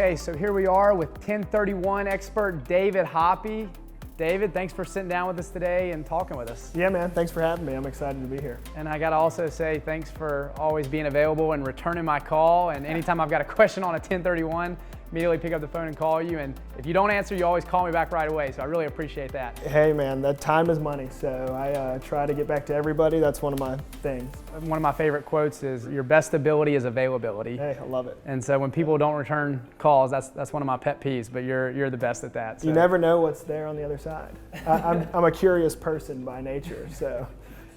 Okay, so here we are with 1031 expert David Hoppe. David, thanks for sitting down with us today and talking with us. Yeah, man, thanks for having me. I'm excited to be here. And I gotta also say thanks for always being available and returning my call. And anytime I've got a question on a 1031, immediately pick up the phone and call you. And if you don't answer, you always call me back right away. So I really appreciate that. Hey, man, that time is money. So I try to get back to everybody. That's one of my things. One of my favorite quotes is, your best ability is availability. Hey, I love it. And so when people don't return calls, that's one of my pet peeves, but you're the best at that. So. You never know what's there on the other side. I'm a curious person by nature, so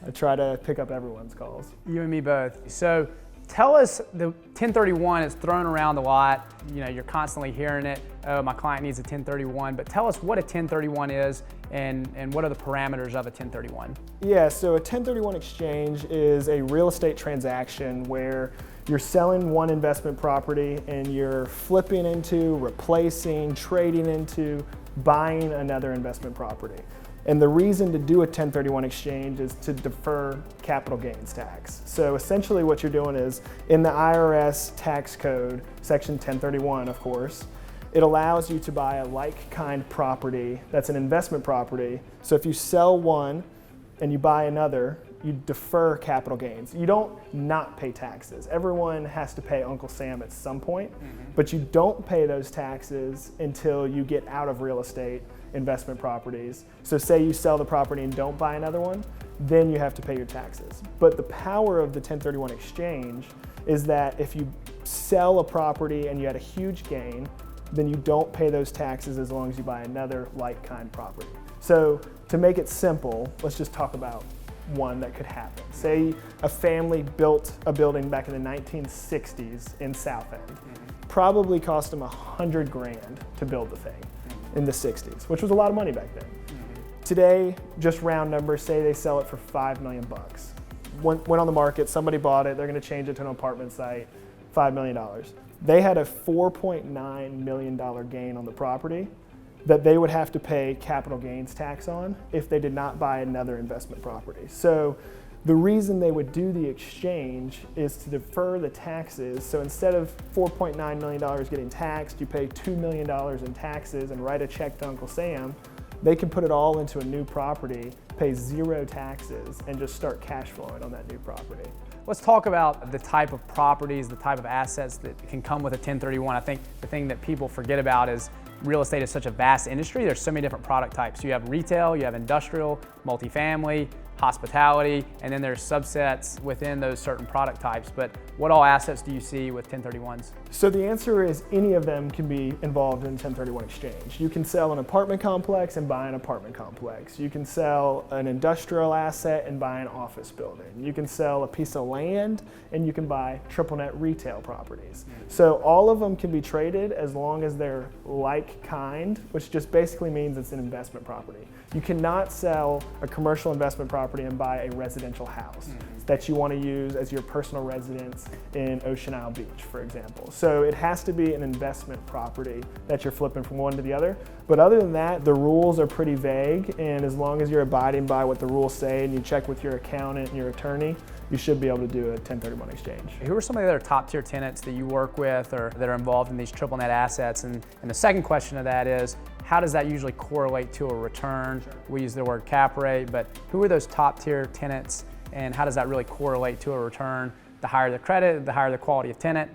I try to pick up everyone's calls. You and me both. So tell us, the 1031 is thrown around a lot. You know, you're constantly hearing it. Oh, my client needs a 1031. But tell us what a 1031 is and what are the parameters of a 1031? Yeah, so a 1031 exchange is a real estate transaction where you're selling one investment property and you're flipping into, replacing, trading into, buying another investment property. And the reason to do a 1031 exchange is to defer capital gains tax. So essentially what you're doing is, in the IRS tax code, section 1031 of course, it allows you to buy a like-kind property that's an investment property. So if you sell one and you buy another, you defer capital gains. You don't not pay taxes. Everyone has to pay Uncle Sam at some point, but you don't pay those taxes until you get out of real estate investment properties. So say you sell the property and don't buy another one, then you have to pay your taxes. But the power of the 1031 exchange is that if you sell a property and you had a huge gain, then you don't pay those taxes as long as you buy another like-kind property. So to make it simple, let's just talk about one that could happen. Say a family built a building back in the 1960s in South End. Probably cost them $100 grand to build the thing in the 60s, which was a lot of money back then. Today, just round numbers, say they sell it for $5 million. Went on the market, somebody bought it, they're gonna change it to an apartment site, $5 million. They had a $4.9 million gain on the property that they would have to pay capital gains tax on if they did not buy another investment property. So the reason they would do the exchange is to defer the taxes. So instead of $4.9 million getting taxed, you pay $2 million in taxes and write a check to Uncle Sam. They can put it all into a new property, pay zero taxes, and just start cash flowing on that new property. Let's talk about the type of properties, the type of assets that can come with a 1031. I think the thing that people forget about is real estate is such a vast industry. There's so many different product types. You have retail, you have industrial, multifamily, hospitality, and then there's subsets within those certain product types. But what all assets do you see with 1031s? So the answer is any of them can be involved in 1031 exchange. You can sell an apartment complex and buy an apartment complex. You can sell an industrial asset and buy an office building. You can sell a piece of land and you can buy triple net retail properties. So all of them can be traded as long as they're like kind, which just basically means it's an investment property. You cannot sell a commercial investment property and buy a residential house that you want to use as your personal residence in Ocean Isle Beach, for example. So it has to be an investment property that you're flipping from one to the other. But other than that, the rules are pretty vague, and as long as you're abiding by what the rules say and you check with your accountant and your attorney, you should be able to do a 1031 exchange. Who are some of the other top tier tenants that you work with or that are involved in these triple net assets? And the second question of that is, how does that usually correlate to a return? Sure. We use the word cap rate, but who are those top tier tenants and how does that really correlate to a return? The higher the credit, the higher the quality of tenant,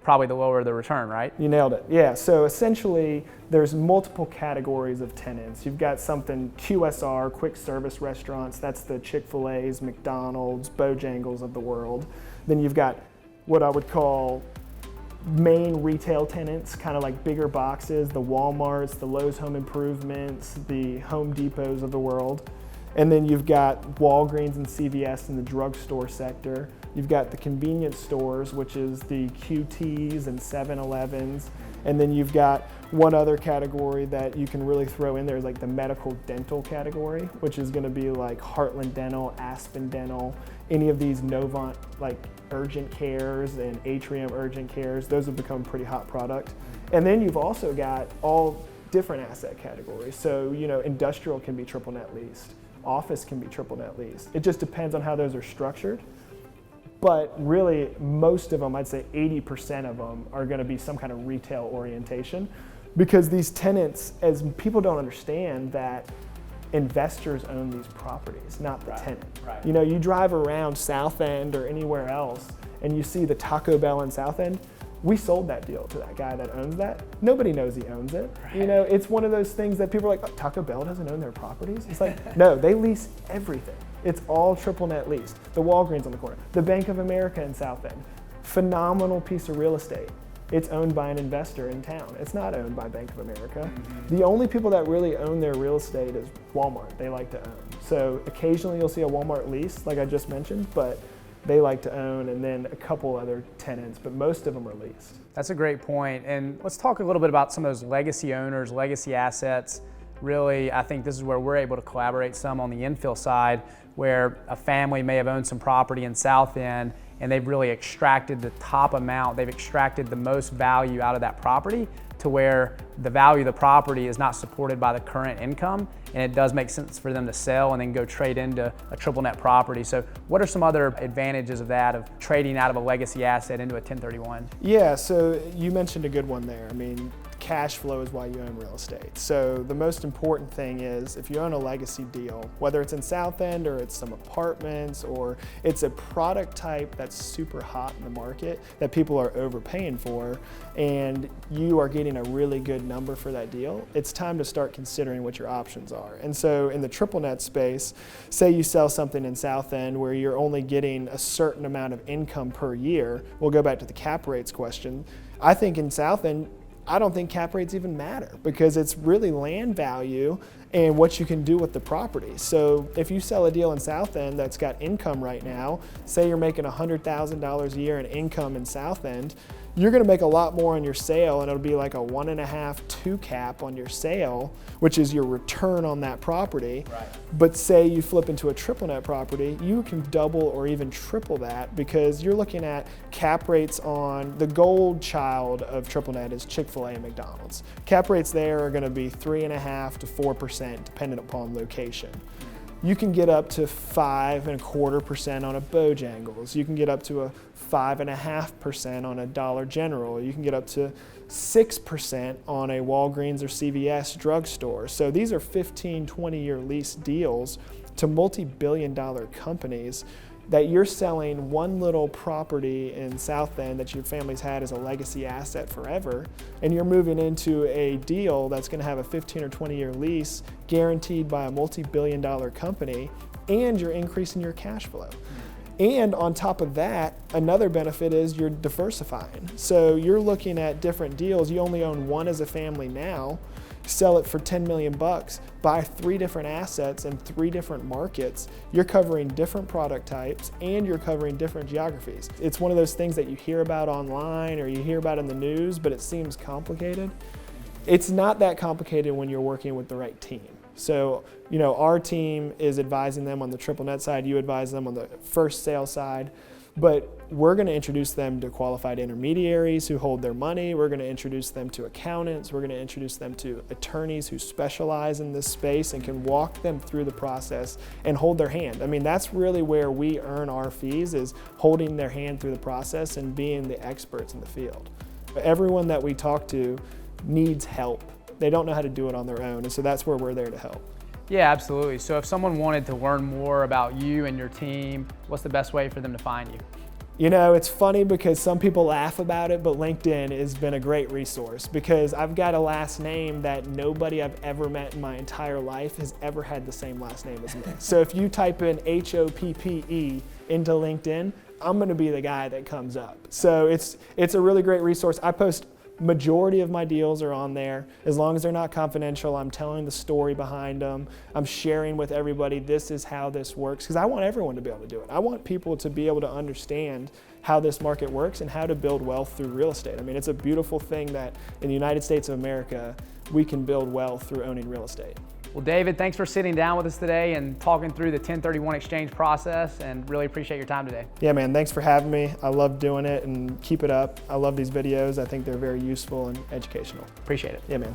probably the lower the return, right? You nailed it. Yeah, so essentially there's multiple categories of tenants. You've got something QSR, quick service restaurants, that's the Chick-fil-A's, McDonald's, Bojangles of the world. Then you've got what I would call main retail tenants, kind of like bigger boxes, the Walmarts, the Lowe's Home Improvements, the Home Depots of the world. And then you've got Walgreens and CVS in the drugstore sector. You've got the convenience stores, which is the QTs and 7-Elevens. And then you've got one other category that you can really throw in there is like the medical dental category, which is gonna be like Heartland Dental, Aspen Dental, any of these Novant like urgent cares and Atrium urgent cares. Those have become a pretty hot product. And then you've also got all different asset categories. So, you know, industrial can be triple net leased. Office can be triple net leased. It just depends on how those are structured. But really, most of them, I'd say 80% of them, are going to be some kind of retail orientation, because these tenants, as people don't understand that investors own these properties, not the tenant. Right. You know, you drive around South End or anywhere else and you see the Taco Bell in South End. We sold that deal to that guy that owns that. Nobody knows he owns it. Right. You know, it's one of those things that people are like, oh, Taco Bell doesn't own their properties? It's like, no, they lease everything. It's all triple net leased. The Walgreens on the corner, the Bank of America in South End, phenomenal piece of real estate. It's owned by an investor in town. It's not owned by Bank of America. Mm-hmm. The only people that really own their real estate is Walmart. They like to own. So occasionally you'll see a Walmart lease, like I just mentioned, but they like to own, and then a couple other tenants, but most of them are leased. That's a great point. And let's talk a little bit about some of those legacy owners, legacy assets. Really, I think this is where we're able to collaborate some on the infill side, where a family may have owned some property in South End and they've really extracted the top amount, they've extracted the most value out of that property to where the value of the property is not supported by the current income, and it does make sense for them to sell and then go trade into a triple net property. So what are some other advantages of that, of trading out of a legacy asset into a 1031? Yeah, so you mentioned a good one there. I mean, cash flow is why you own real estate. So the most important thing is, if you own a legacy deal, whether it's in South End or it's some apartments or it's a product type that's super hot in the market that people are overpaying for, and you are getting a really good number for that deal, it's time to start considering what your options are. And so in the triple net space, say you sell something in South End where you're only getting a certain amount of income per year. We'll go back to the cap rates question. I think in South End, I don't think cap rates even matter, because it's really land value and what you can do with the property. So if you sell a deal in South End that's got income right now, say you're making $100,000 a year in income in South End, you're gonna make a lot more on your sale, and it'll be like a 1.5, 2 cap on your sale, which is your return on that property. Right. But say you flip into a triple net property, you can double or even triple that, because you're looking at cap rates on the gold child of triple net is Chick-fil-A and McDonald's. Cap rates there are gonna be 3.5% to 4% dependent upon location. You can get up to 5.25% on a Bojangles. You can get up to a 5.5% on a Dollar General. You can get up to 6% on a Walgreens or CVS drugstore. So these are 15, 20-year lease deals to multi-billion-dollar companies that you're selling one little property in South End that your family's had as a legacy asset forever, and you're moving into a deal that's going to have a 15 or 20-year lease guaranteed by a multi-billion-dollar company, and you're increasing your cash flow. And on top of that, another benefit is you're diversifying. So you're looking at different deals. You only own one as a family now. Sell it for 10 million bucks, buy 3 different assets in 3 different markets. You're covering different product types and you're covering different geographies. It's one of those things that you hear about online or you hear about in the news, but it seems complicated. It's not that complicated when you're working with the right team. So, you know, our team is advising them on the triple net side, you advise them on the first sale side. But we're going to introduce them to qualified intermediaries who hold their money. We're going to introduce them to accountants. We're going to introduce them to attorneys who specialize in this space and can walk them through the process and hold their hand. I mean, that's really where we earn our fees, is holding their hand through the process and being the experts in the field. Everyone that we talk to needs help. They don't know how to do it on their own, and so that's where we're there to help. Yeah, absolutely. So if someone wanted to learn more about you and your team, what's the best way for them to find you? You know, it's funny because some people laugh about it, but LinkedIn has been a great resource, because I've got a last name that nobody I've ever met in my entire life has ever had the same last name as me. So if you type in Hoppe into LinkedIn, I'm gonna be the guy that comes up. So it's a really great resource. I post majority of my deals are on there. As long as they're not confidential, I'm telling the story behind them. I'm sharing with everybody, this is how this works, because I want everyone to be able to do it. I want people to be able to understand how this market works and how to build wealth through real estate. I mean, it's a beautiful thing that in the United States of America, we can build wealth through owning real estate. Well, David, thanks for sitting down with us today and talking through the 1031 exchange process, and really appreciate your time today. Yeah, man, thanks for having me. I love doing it, and keep it up. I love these videos. I think they're very useful and educational. Appreciate it. Yeah, man.